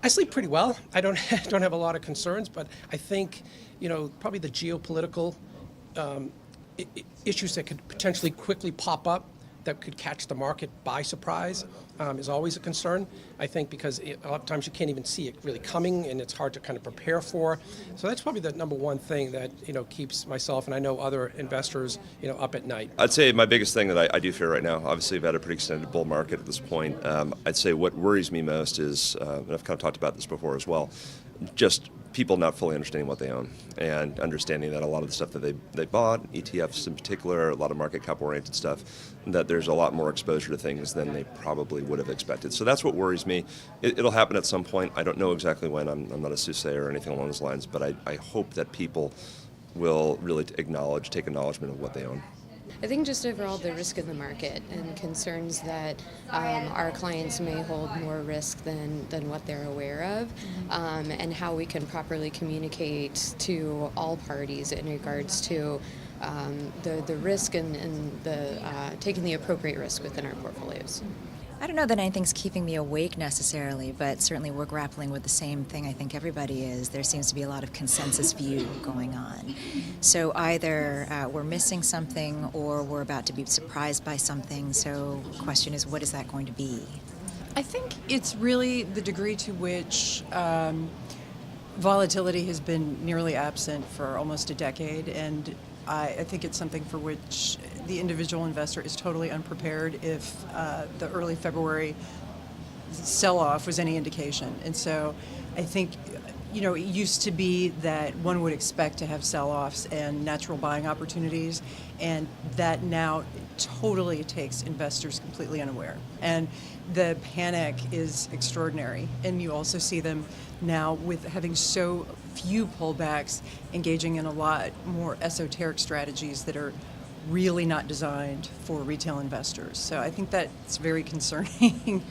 I sleep pretty well. I don't don't have a lot of concerns, but I think probably the geopolitical issues that could potentially quickly pop up that could catch the market by surprise is always a concern. I think because a lot of times you can't even see it really coming, and it's hard to kind of prepare for. So that's probably the number one thing that keeps myself and I know other investors up at night. I'd say my biggest thing that I do fear right now, obviously we've had a pretty extended bull market at this point. I'd say what worries me most is, and I've kind of talked about this before as well, just people not fully understanding what they own and understanding that a lot of the stuff that they bought, ETFs in particular, a lot of market cap oriented stuff, that there's a lot more exposure to things than they probably would have expected. So that's what worries me. It'll happen at some point. I don't know exactly when. I'm not a soothsayer or anything along those lines, but I hope that people will really take acknowledgement of what they own. I think just overall the risk in the market and concerns that our clients may hold more risk than what they're aware of, and how we can properly communicate to all parties in regards to the risk and the taking the appropriate risk within our portfolios. I don't know that anything's keeping me awake necessarily, but certainly we're grappling with the same thing I think everybody is. There seems to be a lot of consensus view going on. So either we're missing something or we're about to be surprised by something. So the question is, what is that going to be? I think it's really the degree to which volatility has been nearly absent for almost a decade, and I think it's something for which the individual investor is totally unprepared if the early February sell-off was any indication. And so I think, it used to be that one would expect to have sell-offs and natural buying opportunities, and that now totally takes investors completely unaware. And the panic is extraordinary. And you also see them now with having so few pullbacks, engaging in a lot more esoteric strategies that are really not designed for retail investors. So I think that's very concerning.